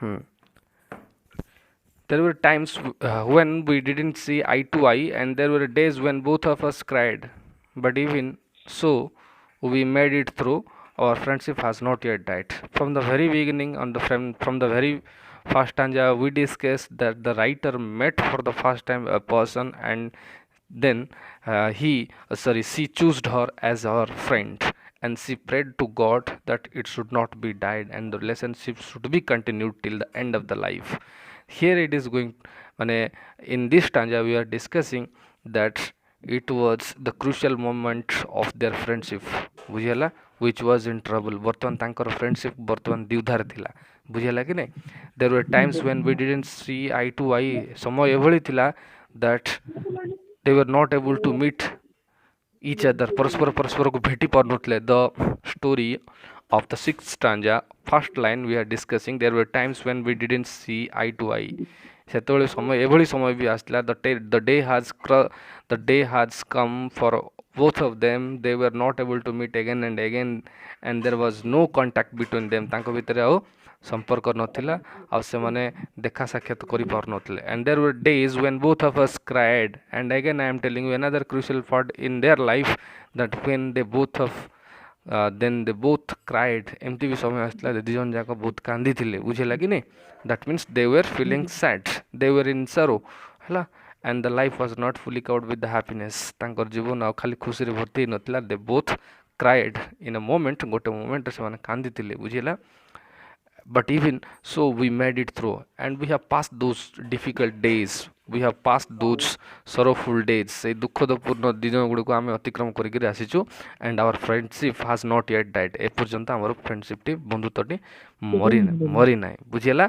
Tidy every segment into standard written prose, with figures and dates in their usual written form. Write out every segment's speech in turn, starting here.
Hmm. There were times when we didn't see eye to eye, and there were days when both of us cried. But even so, we made it through. Our friendship has not yet died. From the very beginning, from the very first stanza, we discussed that the writer met for the first time a person, and then she chose her as her friend, and she prayed to God that it should not be died, and the relationship should be continued till the end of the life. Here it is going, mane, in this stanza we are discussing that it was the crucial moment of their friendship, ବୁଝିହେଲା, which was in trouble. ବର୍ତ୍ତମାନ ତାଙ୍କର friendship ବର୍ତ୍ତମାନ ଦ୍ୱିଧାରେ ଥିଲା, ବୁଝିହେଲା କି ନାଇଁ. There were times when we didn't see eye to eye. ସମୟ ଏଭଳି ଥିଲା that they were not able to meet each other, परस्पर परस्परକୁ भेटी पारुनଥିଲେ. The story of the sixth stanza, first line we are discussing, there were times when we didn't see eye to eye. ସେତେବେଳେ ସମୟ ଏଭଳି ସମୟ ବି ଆସିଥିଲା, the day has come for both of them. They were not able to meet again and again, and there was no contact between them. ତାଙ୍କ ଭିତରେ ଆଉ ସମ୍ପର୍କ ନଥିଲା, ଆଉ ସେମାନେ ଦେଖା ସାକ୍ଷାତ କରିପାରୁନଥିଲେ. And there were days when both of us cried, and again I am telling you another crucial part in their life, that when they both of then they both cried. ଏମିତି ବି ସମୟ ଆସିଥିଲା ଦୁଇ ଜଣ ଯାକ ବହୁତ କାନ୍ଦିଥିଲେ, ବୁଝିଲା କି ନାଇଁ. that means they were feeling sad, they were in sorrow, ହେଲା. and the life was not fully covered with the happiness. ତାଙ୍କର ଜୀବନ ଆଉ ଖାଲି ଖୁସିରେ ଭର୍ତ୍ତି ହେଇନଥିଲା. they both cried in a moment, ଗୋଟେ ମୋମେଣ୍ଟରେ ସେମାନେ କାନ୍ଦିଥିଲେ, ବୁଝିଲା. but even so we made it through, and we have passed those difficult days, we have passed those sorrowful days. ସେଇ ଦୁଃଖଦପୂର୍ଣ୍ଣ ଦିନ ଗୁଡ଼ିକୁ ଆମେ ଅତିକ୍ରମ କରିକିରି ଆସିଛୁ, and our friendship has not yet died. ଏପର୍ଯ୍ୟନ୍ତ ଆମର ଫ୍ରେଣ୍ଡସିପ୍ଟି, ବନ୍ଧୁତ୍ୱଟି ମରିନାହିଁ, ବୁଝିହେଲା.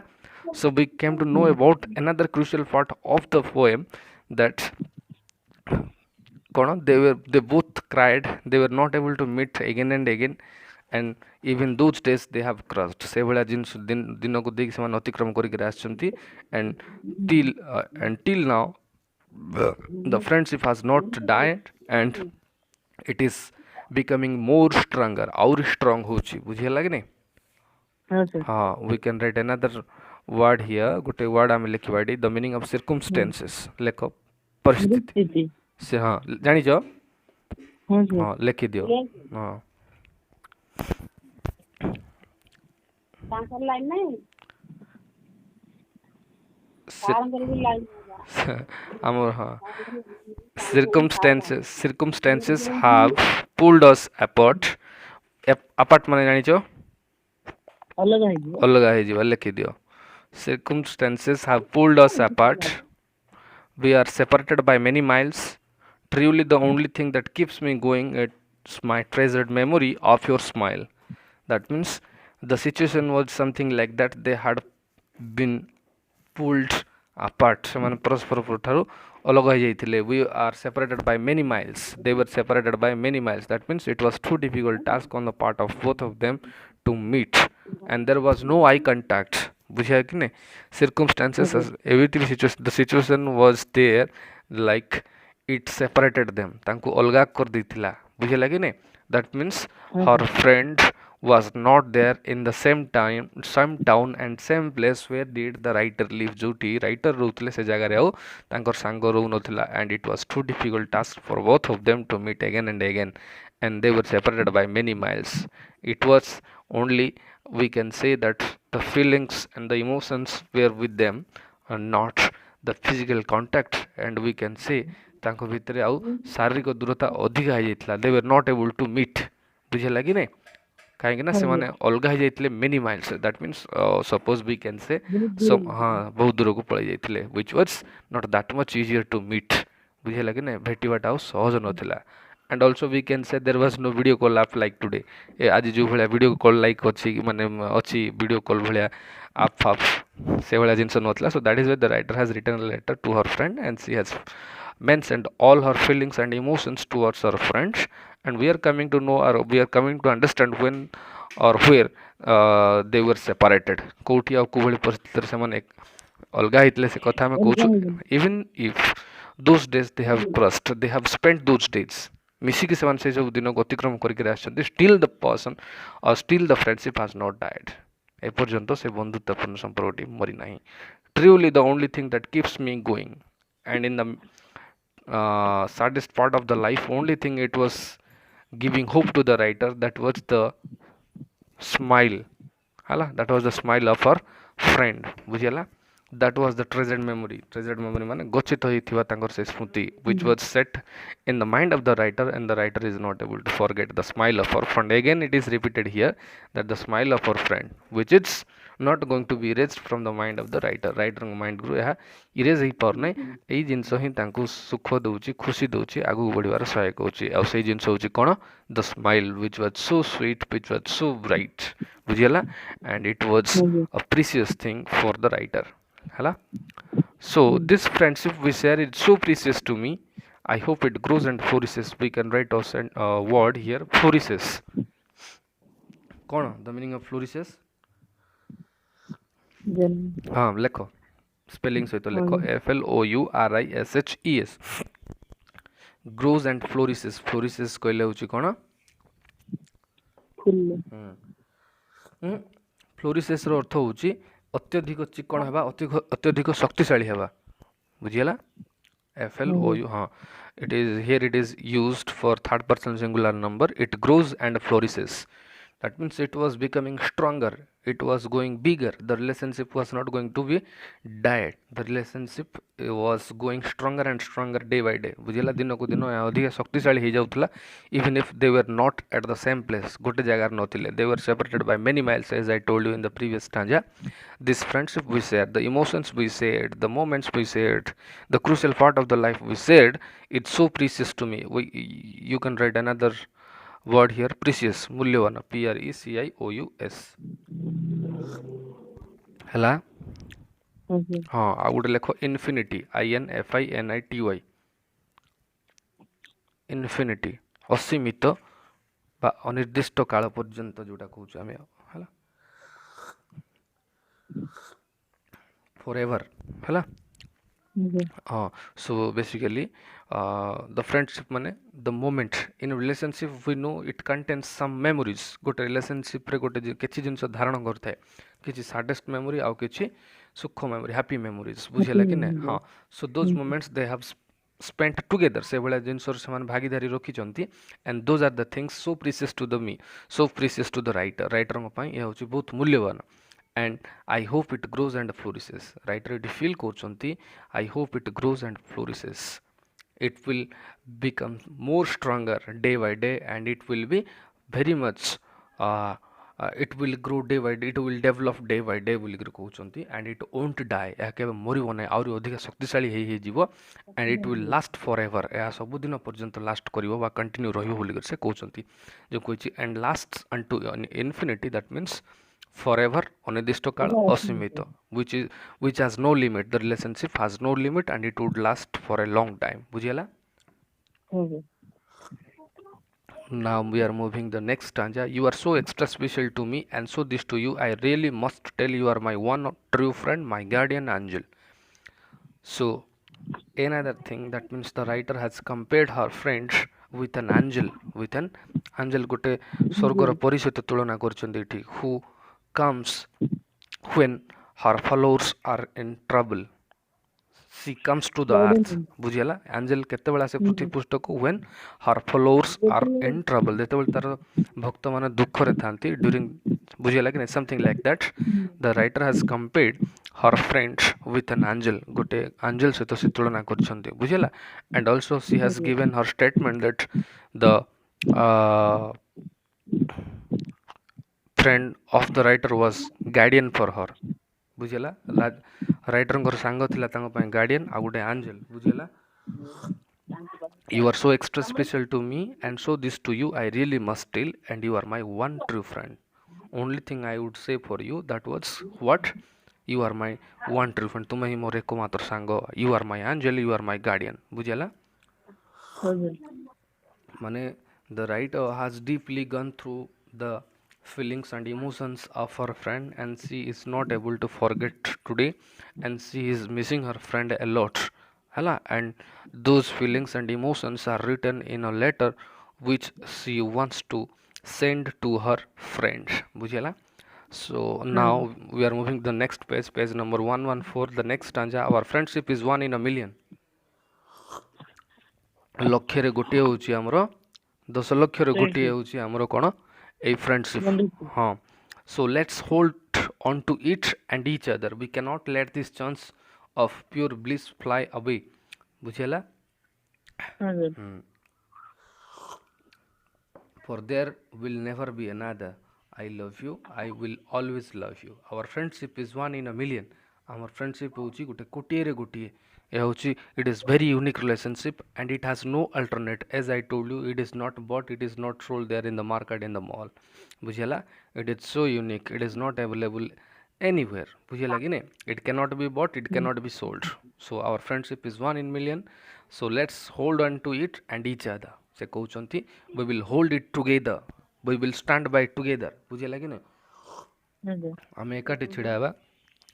So we came to know about another crucial part of the poem, that କ'ଣ, they both cried, they were not able to meet again and again, and even those days they have crossed. ସେଭଳିଆ ଜିନିଷ ଦିନକୁ ଦେଇକି ସେମାନେ ଅତିକ୍ରମ କରିକିରି ଆସିଛନ୍ତି, and till now the friendship has not died, and it is becoming more stronger, ଆହୁରି strong ହେଉଛି, ବୁଝିହେଲା କି ନାଇଁ. ହଁ, we can write another word here. ଗୋଟେ word ଆମେ ଲେଖିବା ଏଠି, the meaning of circumstances. ଲେଖ, ପରିସ୍ଥିତି. ସେ ହଁ ଜାଣିଛ, ହଁ ଲେଖିଦିଅ. ହଁ ଆମର ହଁ, circumstances have pulled us apart. apart ମାନେ ଜାଣିଛ, ଅଲଗା ହେଇଯିବ, ଲେଖିଦିଅ. circumstances have pulled us apart. We are separated by many miles. Truly the only thing that keeps me going is my treasured memory of your smile. That means the situation was something like that. They had been pulled apart. ସେମାନେ ପରସ୍ପର ଠାରୁ ଅଲଗା ହେଇଯାଇଥିଲେ. We are separated by many miles. They were separated by many miles. That means it was too difficult task on the part of both of them to meet, and there was no eye contact. ବୁଝିବା କି ନାଇଁ. circumstances, everything, the situation was there, like it separated them. ତାଙ୍କୁ ଅଲଗା କରିଦେଇଥିଲା, ବୁଝିଲା କି ନାଇଁ. that means her friend was not there in the same town and same place where did the writer live. ଯୋଉଠି writer ରହୁଥିଲେ ସେ ଜାଗାରେ ଆଉ ତାଙ୍କର ସାଙ୍ଗ ରହୁନଥିଲା, and it was too difficult task for both of them to meet again and again, and they were separated by many miles. It was only, we can say that the feelings and the emotions were with them, and not the physical contact. and we can say ତାଙ୍କ ଭିତରେ ଆଉ ଶାରୀରିକ ଦୂରତା ଅଧିକା ହେଇଯାଇଥିଲା. they were not able to meet, ବୁଝିଲା କି ନାଇଁ. କାହିଁକି ନା ସେମାନେ ଅଲଗା ହେଇଯାଇଥିଲେ many miles. that means suppose we can say ହଁ ବହୁତ ଦୂରକୁ ପଳେଇ ଯାଇଥିଲେ, which was not that much easier to meet, ବୁଝିଲା କି ନାଇଁ. ଭେଟିବାଟା ଆଉ ସହଜ ନଥିଲା. and also we can say there was no video call app like today. ଆଜି ଯେଉଁ ଭଳିଆ ଭିଡ଼ିଓ କଲ୍ ଲାଇକ୍ ଅଛି, ମାନେ ଅଛି ଭିଡ଼ିଓ କଲ୍ ଭଳିଆ ଆପ୍ ଫାପ୍, ସେଭଳିଆ ଜିନିଷ ନଥିଲା. so that is why the writer has written a letter to her friend, and she has mentioned all her feelings and emotions towards her friends. and we are coming to know, or we are coming to understand when or where they were separated. କୋଉଠି ଆଉ କୋଉଭଳି ପରିସ୍ଥିତିରେ ସେମାନେ ଅଲଗା ହେଇଥିଲେ ସେ କଥା ଆମେ କହୁଛୁ. even if those days they have crossed, they have spent those days, ମିଶିକି ସେମାନେ ସେ ସବୁ ଦିନକୁ ଅତିକ୍ରମ କରିକି ଆସିଛନ୍ତି, still the person or still the friendship has not died. एपर्यंत से बंधुत्वपूर्ण संपर्कटी मरी नाही. Truly the only thing that keeps me going. And in the saddest part of the life, only thing it was giving hope to the writer, that was the smile. Hala, that was the smile of her friend. बुझिला, that was the treasured memory माने गच्छित होइथिबा तांकर से स्मृति, which was set in the mind of the writer, and the writer is not able to forget the smile of her friend. Again it is repeated here that the smile of her friend, which is not going to be erased from the mind of the writer mind ରୁ ଏହା erase ହେଇପାରୁନାହିଁ. ଏଇ ଜିନିଷ ହିଁ ତାଙ୍କୁ ସୁଖ ଦଉଛି, ଖୁସି ଦଉଛି, ଆଗକୁ ବଢ଼ିବାର ସହାୟକ ହେଉଛି. ଆଉ ସେଇ ଜିନିଷ ହେଉଛି କ'ଣ? The smile which was so sweet, which was so bright. ବୁଝିହେଲା? And it was a precious thing for the writer. ହେଲା? So this friendship we share is so precious to me. I hope it grows and flourishes. We can write a word here, flourishes. କ'ଣ? The meaning of flourishes? हाँ लेखो, spelling सहित लेखो, FLOURISHES. grows and flourishes. Flourishes कहले होची कोन? फ्लोरिसेस रो अर्थ होची अत्यधिक चिकण हेबा, अत्यधिक शक्तिशाली हेबा. बुझियला? FLOU. हाँ, it is used for third person singular number. It grows and flourishes. That means it was becoming stronger, it was going bigger. The relationship was not going to be died. The relationship was going stronger and stronger day by day. बुझिला? दिन को दिन अधिक शक्तिशाली हो जाउथला, even if they were not at the same place. गोटे जगह नथिले, they were separated by many miles, as I told you in the previous stanza. This friendship we shared, the emotions we shared, the moments we shared, the crucial part of the life we shared, it's so precious to me. You can write another word here, precious, मूल्यवान, PRECIOUS. ହେଲା? हाँ, ଆଉ ଗୋଟେ ଲେଖ infinity, INFINITY. infinity, ଅସୀମିତ ବା ଅନିର୍ଦ୍ଦିଷ୍ଟ କାଳ ପର୍ଯ୍ୟନ୍ତ ଯୋଉଟା କହୁଛୁ ଆମେ. ହେଲା? forever. ହେଲା? हाँ, so basically the friendship माने the moment in a relationship we know it contains some memories. गोटे relationship रे गोटे किछि जिंस धारण करथाय, किछि saddest memory आउ किछि सुख memory, happy memories. बुझिला कि नै? हाँ, so those moments they have spent together, से भला जिंस से मान भागीदारी रखी चंती, and those are the things so precious to the me, so precious to the writer को पई ए होछि बहुत मूल्यवान. And I hope it grows and flourishes. Writer it feel करचंती, I hope it grows and flourishes. It will become more stronger day by day, and it will be very much it will grow day by day, it will develop day by day बोली कहउचंती, and it won't die. या केबे मरिबो नै, आउरी अधिक शक्तिशाली हे जीवो, and it will last forever. या सब दिन पर्यंत लास्ट करिवो बा कंटिन्यू रहिवो बोली से कहउचंती. जो कहछि and lasts unto infinity, that means forever, अनिर्दिष्ट काल, असीमित, which has no limit. The relationship has no limit and it would last for a long time. बुझियला? Now we are moving the next stanza. You are so extra special to me, and so this to you I really must tell, you are my one true friend, my guardian angel. So another thing, that means the writer has compared her friends with an angel. गोटे स्वर्गर परी सहित तुलना करछन्ती एठी, who comes when her followers are in trouble. She comes to the earth. बुझियला? Angel केते बेला से पृथ्वी पृष्ठ को when her followers are in trouble, जेते बेला तार भक्त माने दुख रे थांती during, बुझियला कि something like that. The writer has compared her friends with an angel. गोटे एंजल सहित से तुलना करछन्ती. बुझियला? And also she has given her statement that the friend of the writer was guardian for her. बुझियला? Writer को सांग थिला तांग पय गार्डियन आ गुटे एंजल. बुझियला? You are so extra special to me, and so this to you I really must tell, and you are my one true friend. Only thing I would say for you, that was what? You are my one true friend. तुम ही मोर एकमात्र सांग. You are my angel, you are my guardian. बुझियला? माने the writer has deeply gone through the feelings and emotions of her friend, and she is not able to forget today, and she is missing her friend a lot. Hala? And those feelings and emotions are written in a letter which she wants to send to her friend. बुझियला? So now we are moving to the next page, page number 114. The next stanza, our friendship is one in a million. ଲକ୍ଷରେ ଗୋଟିଏ ହେଉଛି ଆମର 10 ଲକ୍ଷରେ ଗୋଟିଏ ହେଉଛି ଆମର କ'ଣ ଏଇ ଫ୍ରେଣ୍ଡସିପ୍ ହଁ. So let's hold on to it and each other. We cannot let this chance of pure bliss fly away. ବୁଝିହେଲା? For there will never be another. I love you. I will always love you. Our friendship is one in a million. Our friendship ହେଉଛି ଗୋଟେ କୋଟିଏରେ ଗୋଟିଏ. ଏହା ହେଉଛି it is very unique relationship and it has no alternate. As I told you, it is not bought, it is not sold there in the market, in the mall. ବୁଝିହେଲା? It is so unique. It is not available anywhere. ବୁଝିହେଲା କି ନାଇଁ? It cannot be bought, it cannot be sold. So our friendship is one in million. So let's hold on to it and each other. ସେ କହୁଛନ୍ତି we will hold it together, we will stand by together. ବୁଝିହେଲା କି ନାଇଁ? ଆମେ ଏକାଠି ଛିଡ଼ା ହେବା,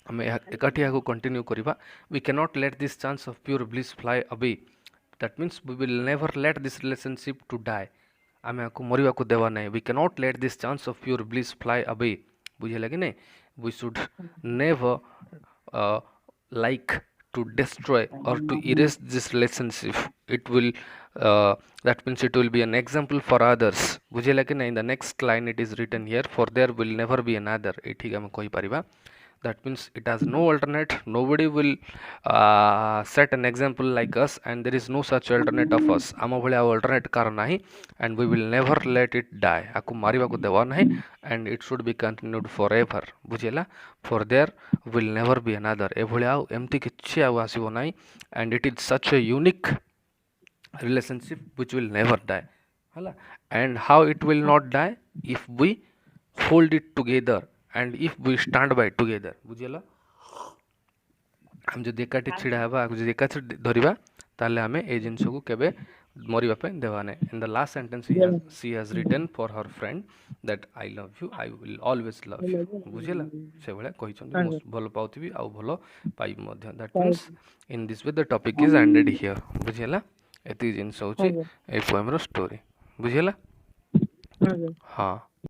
ଆମେ ଏକାଠି ଏହାକୁ କଣ୍ଟିନ୍ୟୁ କରିବା. We cannot let this chance of pure bliss fly away. That means we will never let this relationship to die. ଆମେ ଏହାକୁ ମରିବାକୁ ଦେବା ନାହିଁ. We cannot let this chance of pure bliss fly away. ବୁଝିହେଲା କି ନାଇଁ? We should never like to destroy or to erase this relationship. It will that means it will be an example for others. ବୁଝିହେଲା କି ନାଇଁ? In the next line it is written here, for there will never be another. ଏଠିକି ଆମେ କହିପାରିବା. That means it has no alternate. Nobody will set an example like us, and there is no such alternate of us. ଆମ ଭଳିଆ ଆଉ alternate car ନାହିଁ, and we will never let it die. ଆକୁ ମାରିବାକୁ ଦେବା ନାହିଁ, and it should be continued forever. ବୁଝିଲା? For there will never be another. ଏଭଳିଆ ଆଉ ଏମିତି କିଛି ଆଉ ଆସିବ ନାହିଁ, and it is such a unique relationship which will never die. ହେଲା? And how it will not die? If we hold it together and if we stand by together. ବୁଝିଲା? ଆମେ ଯଦି ଏକାଠି ଛିଡ଼ା ହେବା, ଯଦି ଏକାଠି ଧରିବା, ତାହେଲେ ଆମେ ଏଇ ଜିନିଷକୁ କେବେ ମରିବା ପାଇଁ ଦେବା ନାହିଁ. In the last sentence she has written for her friend that I love you, I will always love you. ବୁଝିଲା? ସେଭଳିଆ କହିଛନ୍ତି, ମୁଁ ଭଲ ପାଉଥିବି ଆଉ ଭଲ ପାଇବି ମଧ୍ୟ. That means in this way the topic is ended here. ବୁଝିଲା? ଏତିକି ଜିନିଷ ହେଉଛି ଏଇ ପୋଏମର ଷ୍ଟୋରି. ବୁଝିଲା? ହଁ.